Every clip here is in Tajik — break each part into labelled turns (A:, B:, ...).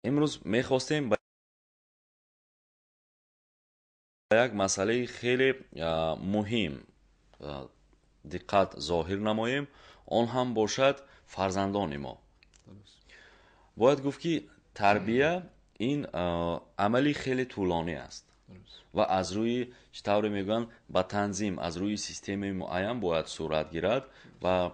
A: امروز میخواستیم به یک مسئله خیلی مهم دقت ظاهر نماییم. آن هم باشد فرزندان ما. باید گفت که تربیه این عملی خیلی طولانی است و از روی چطور میگن با تنظیم از روی سیستم معین باید صورت گیرد و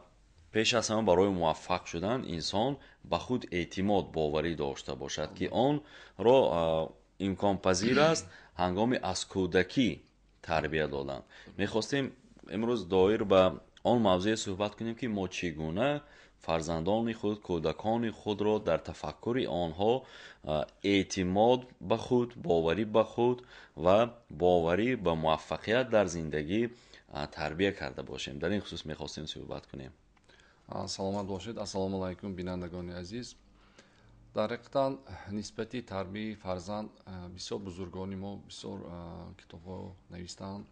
A: پیش از همه برای موفق شدن انسان به خود اعتماد باوری داشته باشد که آن را امکان پذیر است هنگامی از کودکی تربیه دادن. میخواستیم امروز دایر به آن موضوع صحبت کنیم که ما چگونه فرزندان خود کودکان خود را در تفکر آنها اعتماد به خود باوری به خود و باوری به موفقیت در زندگی تربیه کرده باشیم. در این خصوص میخواستیم صحبت کنیم.
B: саломат бошед. Ассалому алайкум бинандагони азиз. дар ҳақиқатан нисбати тарбияи фарзанд бисёр бузургони мо бисёр китобҳо навистаанд.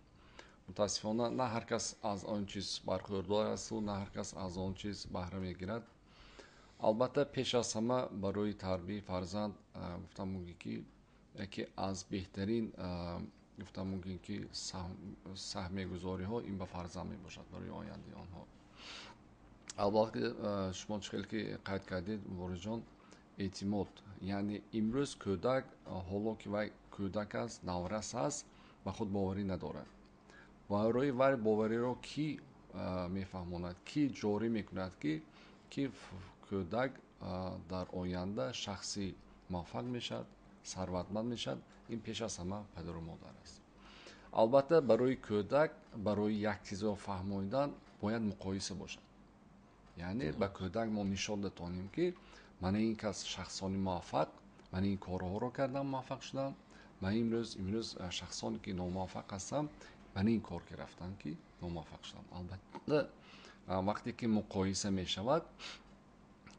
B: мутаассифона на ҳар кас аз он чиз бархӯрдор асту на ҳар кас аз он чиз баҳра мегирад. албатта пеш аз ҳама барои тарбияи фарзанд гуфтам мугӣ ки яке аз беҳтарин гуфтам мугӣ ки саҳмегузориҳо ин ба фарзанд мебошад барои ояндаи онҳо. албатта шумо чӣ хеле ки қайд кардед воридҷон, эътимод, яъне имрӯз кӯдак ҳоло ки вай кӯдак аст, наврас аст, ба худ боварӣ надорад. барои вай бовариро кӣ мефаҳмонад, кӣ ҷорӣ мекунад ки кӯдак дар оянда шахси муваффақ мешавад, сарватманд мешавад? Ин пеш аз ҳама падару модар аст. албатта барои кӯдак барои як чизро фаҳмонидан бояд муқоиса бошад. яъне ба кӯдак мо нишон датонем ки ман ин кас шахсони муваффақ, ман ин корҳоро кардам муваффақ шудам, ман имрӯз шахсоне ки номуваффақ ҳастам, ман ин кор ки рафтам ки номуваффақ шудам. албатта вақте ки муқоиса мешавад,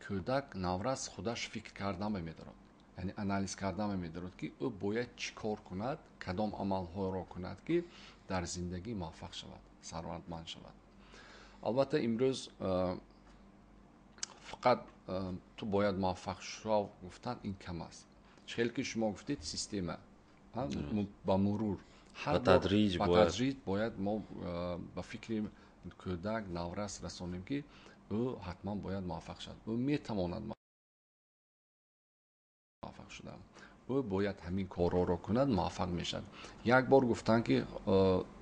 B: кӯдак наврас худаш фикр кардан мемедорад, яъне анализ кардан мемедорад ки ӯ бояд чӣ кор кунад, кадом амалҳоро кунад ки дар зиндагӣ муваффақ шавад, сарватманд шавад. албатта имрӯз фақат ту бояд муваффақ шав гуфтан ин кам аст. чӣ хеле ки шумо гуфтед система ба мурур
A: ба тадриҷ
B: бояд мо ба фикри кӯдак наврас расонем ки ӯ ҳатман бояд муваффақ шавад, ӯ метавонад муваффақ шудан, ӯ бояд ҳамин корҳоро кунад, муваффақ мешавад. як бор гуфтан ки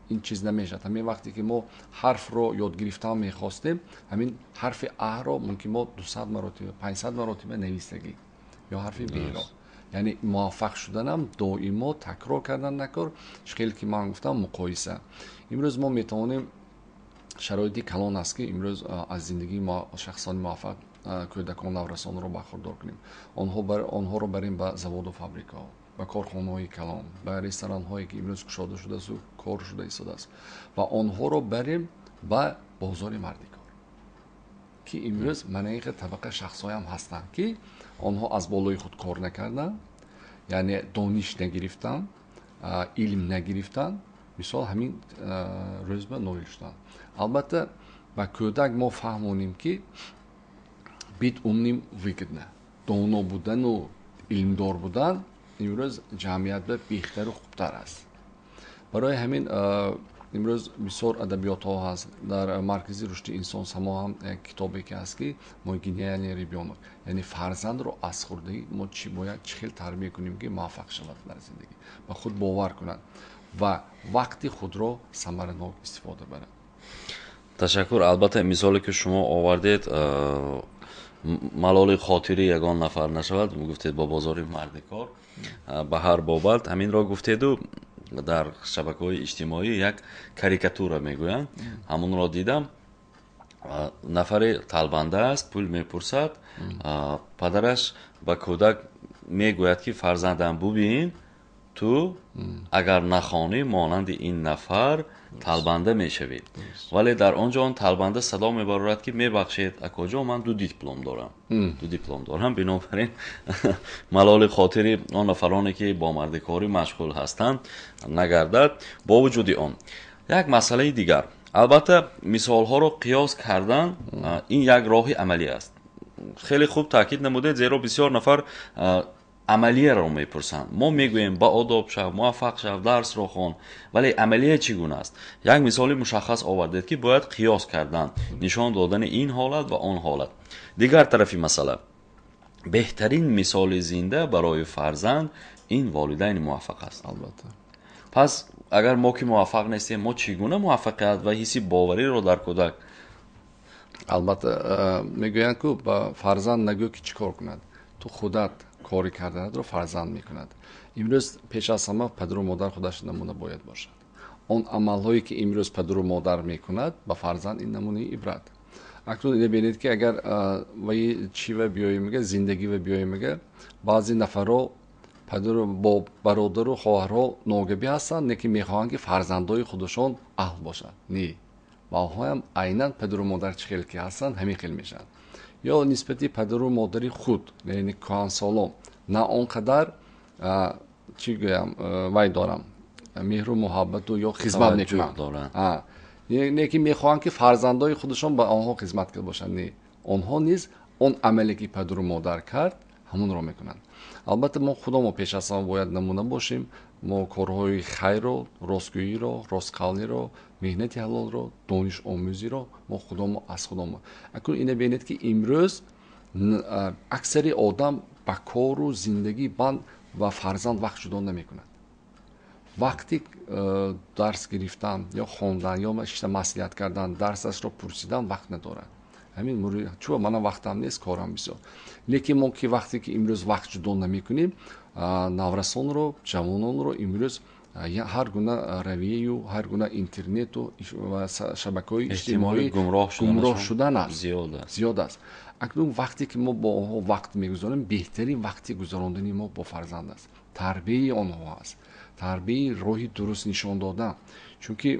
B: ин чиз намешавад. ҳамин вақте ки мо ҳарфро ёд гирифтан мехостем, ҳамин ҳарфи аҳро мумкин мо 200 маротиба 500 маротиба навистагӣ ё ҳарфи беро. яъне муваффақ шуданам доимо такрор кардан накор. чӣ хеле ки ман гуфтам муқоиса. имрӯз мо метавонем шароити калон аст ки имрӯз аз зиндагии шахсони муваффақ кӯдакон наврасонро бархурдор кунем. онҳоро барем ба заводу фабрикаҳо, ба корхонаҳои калон, ба ресторанҳое ки имрӯз кушода шудааст, кор шуда истодааст, ва онҳоро барем ба бозори мардикор ки имрӯз манаиқи табақа шахсоям ҳастанд ки онҳо аз болои худ кор накарданд, яъне дониш нагирифтанд, илм нагирифтанд, мисол ҳамин рӯз ба ноил шуданд. албатта ба кӯдак мо фаҳмонем ки бит умним выгодно. доно будану илмдор будан имрӯз ҷамъиятда беҳтару хубтар аст. барои ҳамин имрӯз бисёр адабиётҳо ҳаст. дар маркази рушди инсон само ҳам як китобе ки ҳаст ки могинияни ребёнок, яъне фарзандро аз хурдагӣ мо чӣ бояд чӣ хел тарбия кунем ки муваффақ шавад дар зиндагӣ, ба худ бовар кунад ва вақти худро самаранок истифода барад.
A: ташаккур. албатта мисоле ки шумо овардед малоли хотири ягон нафар нашавад. гуфтед ба бозори мардикор ба ҳар бобат ҳаминро гуфтеду дар шабакаҳои иҷтимоӣ як карикатура мегӯянд. ҳамонро дидам. нафаре талбанда аст, пул мепурсад, падараш ба кӯдак мегӯяд ки фарзандам бубин ту агар нахонӣ монанди ин нафар талбанда мешавӣ. вале дар он ҷо он талбанда садо мебарорад ки мебахшед акоҷон, ман ду диплом дорам. бинобар ин малоли хотири он нафароне ки бо мардикорӣ машғул ҳастанд нагардад. бо вуҷуди он як масъалаи дигар, албатта мисолҳоро қиёс кардан ин як роҳи амалӣ аст. хеле хуб таъкид намудед, зеро бисёр нафар عملیه‌ро میپرسند. ما میگوییم با آداب شو، موفق شو، درس رو خوان، ولی عملیه چگونه است؟ یک مثال مشخص آوردید که باید قیاس کردن، نشان دادن این حالت و آن حالت. دیگر طرفی مسئله، بهترین مثال زنده برای فرزند این والدین موفق است.
B: البته
A: پس اگر ما که موفق نیستیم، ما چگونه موفقیت و حسی باوری رو در کودک؟
B: البته میگویند که با فرزند نگو که چیکار کند، تو خودت کاری کردنت رو فرزند میکند. امروز پیش از همه پدر و مادر خودش نمونه باید باشد. اون عملهایی که امروز پدر و مادر میکند با فرزند این نمونه عبرت. اکنون اینو ببینید که اگر وی چی و بیایی میگه زندگی و بیایی میگه، بعضی نفرها پدر با برادر و خواهرها ناگبی هستند، نه که میخواهند که فرزندای خودشون اهل باشند. نه، با هم عیناً پدر و مادر چه خیلی که هستند همین خیلی میشن. یا نسبتی پدر و مادری خود، یعنی کهن سالم، نه اونقدر چی گویم وای دارم مهر و محبت و یا خدمت میکنن. نه که میخواهند که فرزندای خودشون با آنها خدمت کرده باشند. نه، آنها نیز اون عملی که پدر و مادر کرد همون رو میکنن. البته ما خودمون پیش از همه باید نمونه باشیم. ما کارهای خیر رو، راستگویی رو، راستقالی رو، مهنت حلال رو، دانش آموزی رو ما خودمون از خودمون. اکنون اینو ببینید که امروز اکثر آدم با کار و زندگی بند و فرزند وقت جدا نمیکنند. وقتی درس گرفتن یا خوندن یا مصلحت کردن، درسش رو پرسیدن وقت ندارن. همین موری چون من وقتم نیست، کارم بسیار. لیکن ما که وقتی که امروز وقت جدا نمیکنیم، نورسان رو، جوانان رو امروز هر گونه رویه و هر گونه اینترنت و شبکه‌های اجتماعی گمراه شدن است، زیاد است. اکنون وقتی که ما با آنها وقت میگذاریم، بهترین وقتی گذراندن ما با فرزند است، تربیت آنها است، تربیت راهی درست نشان دادن. چون که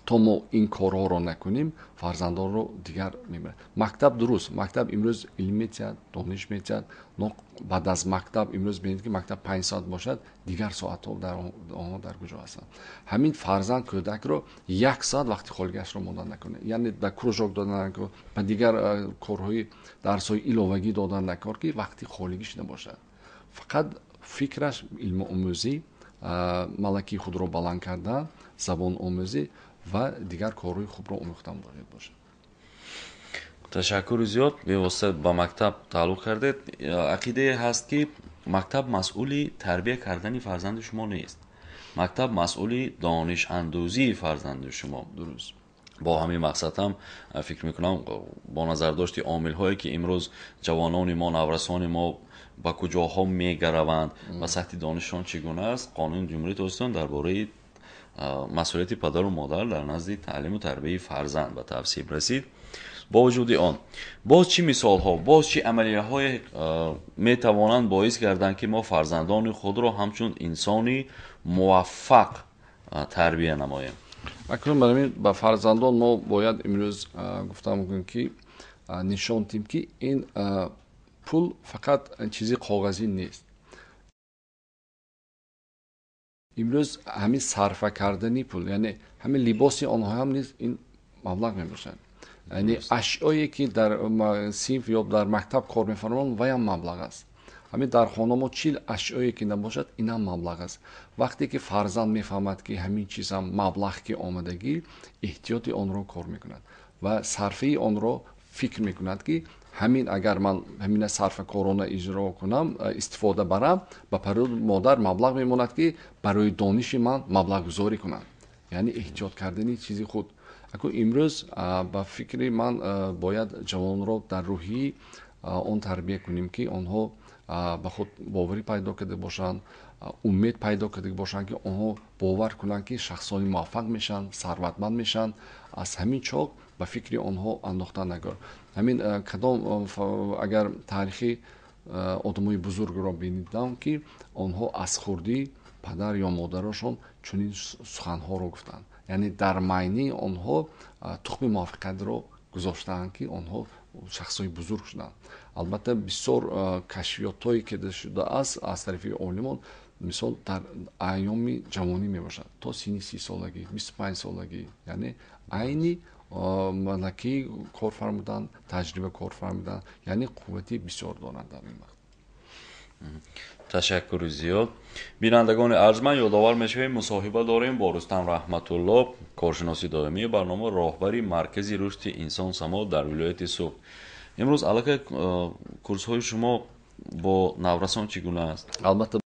B: تا ما این کارها رو نکنیم فرزندان رو دیگر میبرن. مکتب درست، مکتب امروز علم میتید، دانش میتید. بعد از مکتب امروز ببینید که مکتب 5 ساعت باشد، دیگر ساعت ها در کجا هستن؟ همین فرزند کودک رو 1 ساعت وقتی خالگش رو ماندن نکنه، یعنی در کروژاک دادن نکنه و دیگر کارهای درس‌های ایلاوگی دادن نکنه که وقتی خالگیش نباشد. فقط فکرش علم آموزی، ملکی خود رو بلند کردن، زبان آموزی و دیگر کارهای خوب رو آموختن باید باشه.
A: تشکر زیاد. به واسطه با مکتب تعلق کردید. عقیده هست که مکتب مسئولی تربیت کردن فرزند شما نیست. مکتب مسئولی دانش اندوزی فرزند شما.
B: درست.
A: با همین مقصد هم فکر میکنم با نظر داشتی عامل هایی که امروز جوانان ما، نورسان ما با کجاها میگروند و سطح دانششان چگونه است، قانون جمهوری اسلامی درباره مسئولیت پدر و مادر در نزد تعلیم و تربیت فرزند به تفصیل رسید. با وجود آن باز چی مثال ها، باز چی عملیه های می توانند باعث گردند که ما فرزندان خود را همچون انسانی موفق تربیت نماییم؟
B: اکنون برای با فرزندان ما باید امروز گفتم میکنیم که نشان دهیم که این پول فقط چیزی کاغذی نیست. امروز همین صرف کردنی پول، یعنی همین لباسی آنها هم نیست، این مبلغ میباشند. یعنی اشیایی که در صنف یا در مکتب کار میفرمایند و هم مبلغ است. همین در خانه ما چیل اشیایی که نباشد این هم مبلغ است. وقتی که فرزند میفهمد که همین چیز هم مبلغ که آمدگی، احتیاط آن رو کار میکند و صرفه آن رو فکر میکند که همین اگر من همین صرف کرونا اجرا کنم، استفاده برم، با پدر مادر مبلغ میماند که برای دانش من مبلغ گذاری کنم. یعنی احتیاط کردنی چیزی خود. اکنون امروز با فکر من باید جوان را در روحی آن تربیت کنیم که آنها به خود باوری پیدا کرده باشند، امید پیدا کرده باشند که آنها باور کنند که شخصانی موفق میشن، ثروتمند میشن. از همین چاق به فکر آنها انداختن نگار. همین کدام اگر تاریخی آدمای بزرگ را ببینیدم که آنها از خوردی پدر یا مادرشون چنین سخنها رو گفتن، یعنی در معنی آنها تخم موفقیت رو گذاشتن که آنها شخصای بزرگ شدن. البته بسیار کشفیاتایی که شده است از طرف عالمان، مثال در ایام جوانی میباشد تا سن 30 سالگی، 25 سالگی، یعنی عینی ملکی کار فرمودن، تجربه کار فرمودن، یعنی قوتی بسیار دارند در این وقت.
A: ташаккури зиёд. бинандагони арзманд, ёдовар мешавем мусоҳиба дорем бо Рустам Раҳматулло, коршиноси доимии барнома, роҳбари маркази рушди инсон само дар вилояти Суғд. имрӯз аллакай курсҳои шумо бо наврасон чӣ гуна аст?
B: албатта